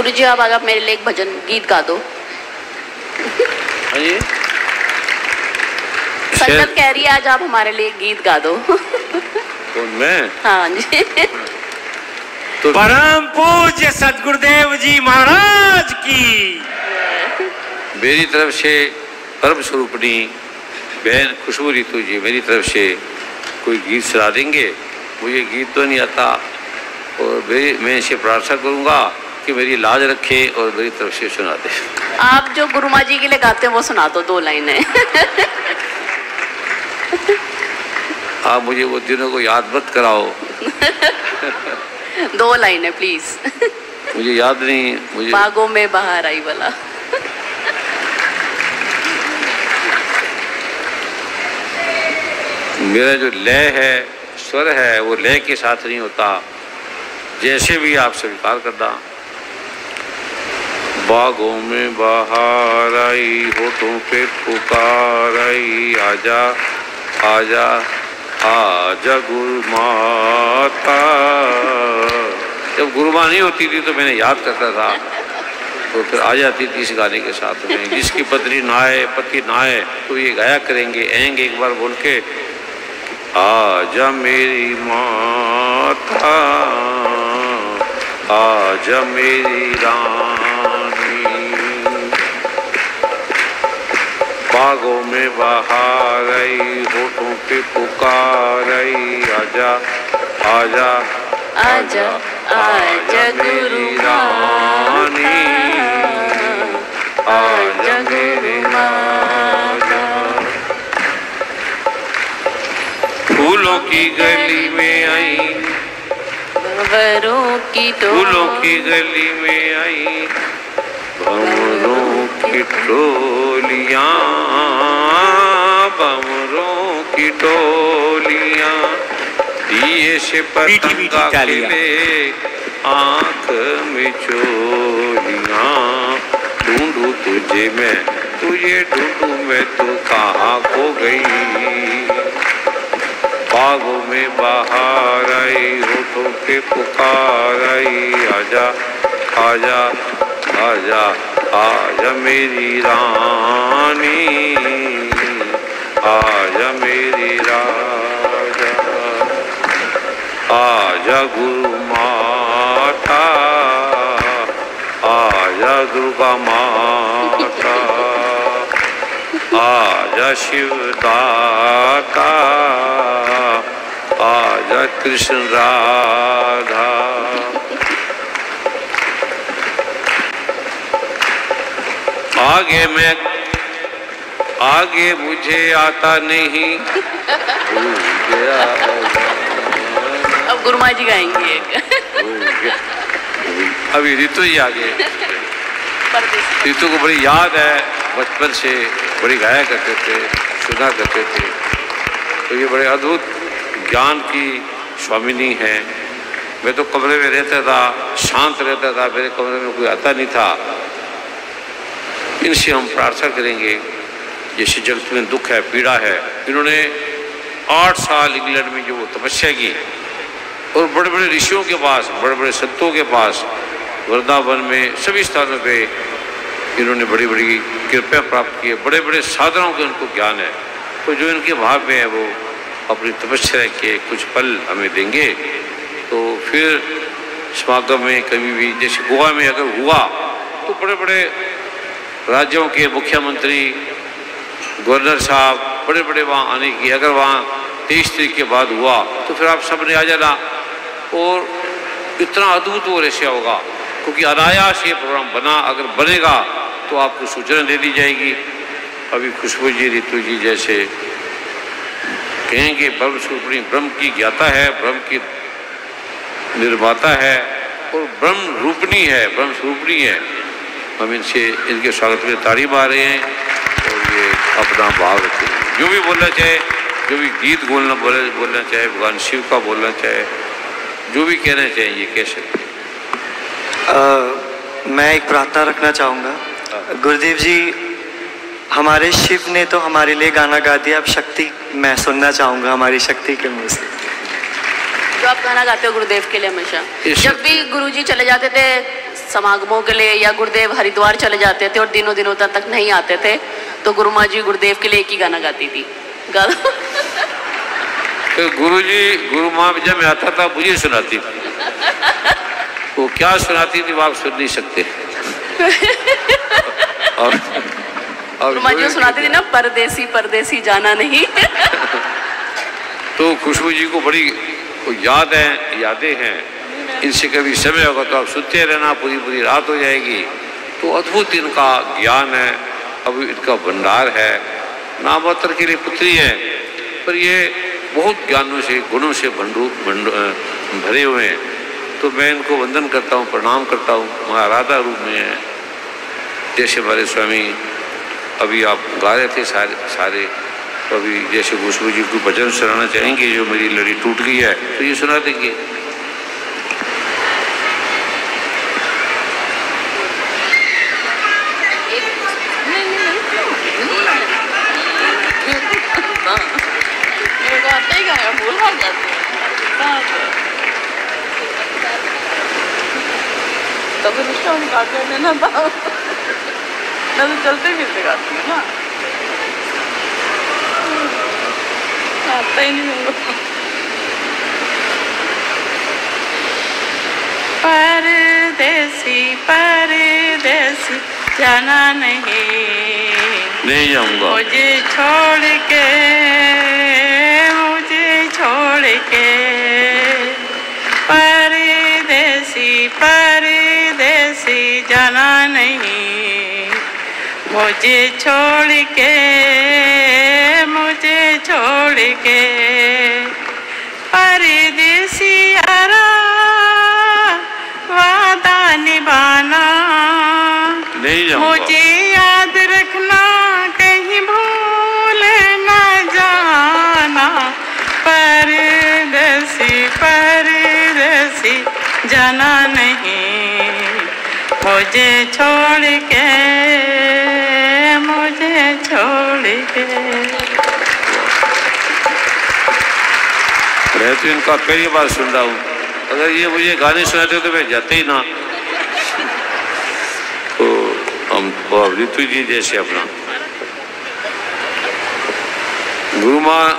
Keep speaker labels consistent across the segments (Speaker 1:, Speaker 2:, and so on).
Speaker 1: गुरुजी अब आप मेरे लिए एक भजन गीत गा दो। संगत कह रही है आज आप हमारे लिए गीत गा दो।
Speaker 2: कौन मैं?
Speaker 1: हाँ जी।
Speaker 2: तो
Speaker 3: परम पूज्य सदगुरुदेव जी महाराज की
Speaker 2: मेरी तरफ से परम स्वरूपणी बहन खुशबू रितु जी मेरी तरफ से कोई गीत सुना देंगे। मुझे गीत तो नहीं आता और मैं इसे प्रार्थना करूंगा कि मेरी लाज रखे और मेरी तरफ से सुना दे।
Speaker 1: आप जो गुरु माँ जी के लिए गाते हैं वो सुना दो, 2 लाइनें।
Speaker 2: आप मुझे वो दिनों को याद मत कराओ।
Speaker 1: 2 लाइनें प्लीज।
Speaker 2: मुझे याद नहीं। मुझे
Speaker 1: बागों में बाहर आई वाला।
Speaker 2: मेरा जो लय है, स्वर है, वो लय के साथ नहीं होता। जैसे भी आप स्वीकार करना। बागों में बाहर आई, होठों पे पुकार आई, आजा आजा आजा गुरु माता। जब गुरु माँ नहीं होती थी तो मैंने याद करता था, तो फिर आ जाती थी इस गाने के साथ में। जिसकी पत्नी ना आए, पति ना आए, तो ये गाया करेंगे, आएंगे एक बार बोल के, आजा मेरी माता, आजा मेरी रानी। बागों में बाहर आई, होठों पे पुकार आई, आजा आजा
Speaker 1: आजा आजा गुरु
Speaker 2: रानी, आजा मेरी माता। फूलों की गली में आई,
Speaker 1: भंवरों की
Speaker 2: फूलों की गली में आई, भंवरों की टोलियां, भंवरों की टोलियां, दिए से पतंगा खिले, आँख में चोलियां। ढूंढूं तुझे मैं, तुझे ढूंढूं मैं, तू कहाँ खो गई। बागों में बाहर आई, होठों पे पुकार आई, आजा आजा आजा आजा मेरी रानी, आजा मेरी राजा, आजा गुरु माता, आजा दुर्गा माता, आजा शिव दाता, आजा कृष्ण राधा। आगे मुझे आता नहीं।
Speaker 1: अब गुरु माँ जी गाएंगे एक।
Speaker 2: अभी रितु जी आगे। रितु को बड़ी याद है, बचपन से बड़ी गाया करते थे, सुना करते थे। तो ये बड़े अद्भुत ज्ञान की स्वामिनी है। मैं तो कमरे में रहता था, शांत रहता था, मेरे कमरे में कोई आता नहीं था। इनसे हम प्रार्थना करेंगे, जैसे जगत में दुख है, पीड़ा है। इन्होंने 8 साल इंग्लैंड में जो तपस्या की और बड़े बड़े ऋषियों के पास, बड़े बड़े संतों के पास, वृंदावन में सभी स्थानों पे इन्होंने बड़ी बड़ी कृपा प्राप्त की है। बड़े बड़े साधनों के उनको ज्ञान है। तो जो इनके भाव में है वो अपनी तपस्या के कुछ पल हमें देंगे। तो फिर समागम में कभी भी, जैसे गोवा में अगर हुआ तो बड़े बड़े राज्यों के मुख्यमंत्री, गवर्नर साहब, बड़े बड़े वहाँ आने की, अगर वहाँ 23 तारीख के बाद हुआ तो फिर आप सब ने आ जाना। और इतना अद्भुत वो रेशिया होगा, क्योंकि अनायास ये प्रोग्राम बना, अगर बनेगा तो आपको सूचना दे दी जाएगी। अभी खुशबू जी, रितु जी जैसे कहेंगे, ब्रह्म स्वरूपणी, ब्रह्म की ज्ञाता है, ब्रह्म की निर्माता है और ब्रह्म रूपणी है, ब्रह्म स्वरूपणी है। हम इनसे, इनके स्वागत में ताड़ी मार रहे हैं और ये अपना भाव रखें। जो भी बोलना चाहे, जो भी गीत बोलना चाहे, भगवान शिव का बोलना चाहे, जो भी कहना चाहे ये कह सकते हैं।
Speaker 4: मैं एक प्रार्थना रखना चाहूँगा। गुरुदेव जी, हमारे शिव ने तो हमारे लिए गाना गा दिया, अब शक्ति मैं सुनना चाहूँगा हमारी शक्ति के मुँह से।
Speaker 1: जो आप गाना गाते हो गुरुदेव के लिए हमेशा, जब भी गुरुजी चले जाते थे समागमों के लिए या गुरुदेव हरिद्वार चले जाते थे और दिनों दिनों तक नहीं आते थे, तो गुरु माँ जी गुरुदेव के लिए एक ही गाना गाती थी।
Speaker 2: तो गुरु माँ जब मैं आता था मुझे सुनाती थी, वो क्या सुनाती थी वो आप सुन नहीं सकते। और
Speaker 1: गुरु माँ जी सुनाती थी ना, परदेसी परदेसी जाना नहीं।
Speaker 2: तो खुशबू जी को बड़ी यादें हैं, इनसे कभी समय होगा तो आप सुनते रहना, पूरी पूरी रात हो जाएगी। तो अद्भुत इनका ज्ञान है, अब इनका भंडार है। नामात्र के लिए पुत्री है, पर ये बहुत ज्ञानों से गुणों से भरे हुए हैं। तो मैं इनको वंदन करता हूँ, प्रणाम करता हूँ। महाराधा रूप में है, जैसे हमारे स्वामी अभी आप गा रहे थे सारे। तो अभी जैसे खुशबू जी को भजन सुनाना चाहेंगे, जो मेरी लड़ी टूट गई है, तो ये सुना देंगे।
Speaker 1: तो फिर उसका निकाल लेना था, मैं तो चलते फिरते गाती हूँ ना, आता ही नहीं होगा। परदेसी परदेसी जाना नहीं
Speaker 2: जाऊंगा,
Speaker 1: मुझे छोड़ के परदेसी परदेसी जाना नहीं, मुझे छोड़ के परदेसी यारा वादा निभाना
Speaker 2: नहीं जाऊंगा,
Speaker 1: मुझे याद रखना कहीं भूल न जाना। परदेसी परदेसी जाना नहीं, मुझे छोड़ के
Speaker 2: मैं तो इनका पहली बार सुन रहा हूँ। अगर ये मुझे गाने सुनाते तो मैं जाते ही ना। तो हम ऋतु जी जैसे अपना गुरु माँ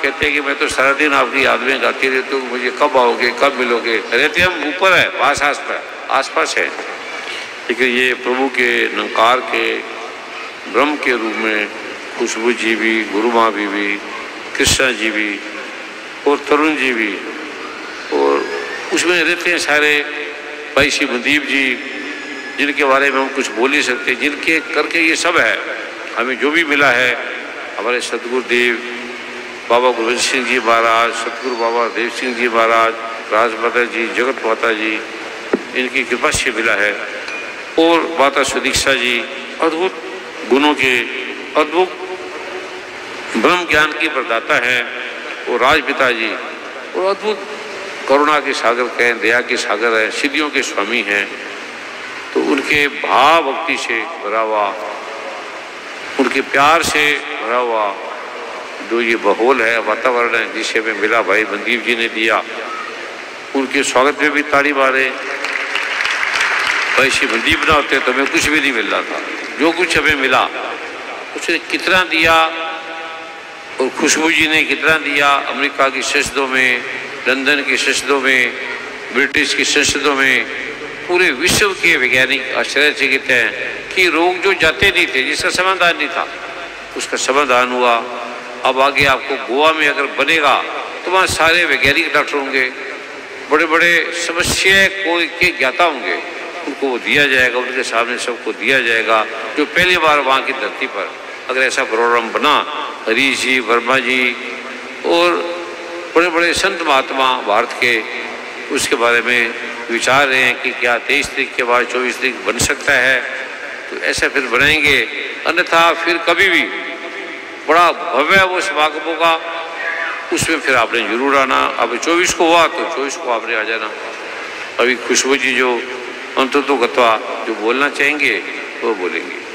Speaker 2: कहते हैं कि मैं तो सारा दिन आपकी याद में गाती रहती हूँ, मुझे कब आओगे, कब मिलोगे। रहते हम ऊपर है, आस पास है, लेकिन ये प्रभु के निरंकार के ब्रह्म के रूप में खुशबू जी भी, गुरु माँ भी, कृष्णा जी भी और तरुण जी भी, और उसमें रहते हैं सारे भाई श्री मनदीप जी, जिनके बारे में हम कुछ बोल नहीं सकते, जिनके करके ये सब है। हमें जो भी मिला है, हमारे सतगुरुदेव बाबा गोविंद सिंह जी महाराज, सतगुरु बाबा देव सिंह जी महाराज, राजमाता जी, जगत माता जी, इनकी कृपा से मिला है। और माता सुदीक्षा जी अद्भुत गुणों के, अद्भुत ब्रह्म ज्ञान की प्रदाता है। और राजपिता जी और अद्भुत करुणा के सागर कहें, दया के सागर हैं, सिद्धियों के स्वामी हैं। तो उनके भाव भक्ति से भरा हुआ, उनके प्यार से भरा हुआ जो ये माहौल है, वातावरण है, जिसे हमें मिला, भाई मनदीप जी ने दिया। उनके स्वागत में भी ताली मारे। भाई श्री मनदीप ना होते तो हमें कुछ भी नहीं मिल रहा था। जो कुछ हमें मिला उसने कितना दिया, और खुशबू जी ने कितना दिया। अमेरिका की संसदों में, लंदन की संसदों में, ब्रिटिश की संसदों में, पूरे विश्व के वैज्ञानिक आश्चर्यचकित हैं कि रोग जो जाते नहीं थे, जिसका समाधान नहीं था, उसका समाधान हुआ। अब आगे आपको गोवा में अगर बनेगा तो वहाँ सारे वैज्ञानिक डॉक्टर होंगे, बड़े बड़े समस्या को के ज्ञाता होंगे, उनको वो दिया जाएगा, उनके सामने सबको दिया जाएगा। जो पहली बार वहाँ की धरती पर अगर ऐसा प्रोग्राम बना, हरीश जी, वर्मा जी और बड़े बड़े संत महात्मा भारत के उसके बारे में विचार रहे हैं कि क्या 23 तारीख के बाद 24 तारीख बन सकता है, तो ऐसा फिर बनाएंगे। अन्यथा फिर कभी भी बड़ा भव्य वो समागमों का, उसमें फिर आपने जरूर आना। अब 24 को हुआ तो 24 को आपने आ जाना। अभी खुशबू जी जो अंततोगत्वा जो बोलना चाहेंगे वो बोलेंगे।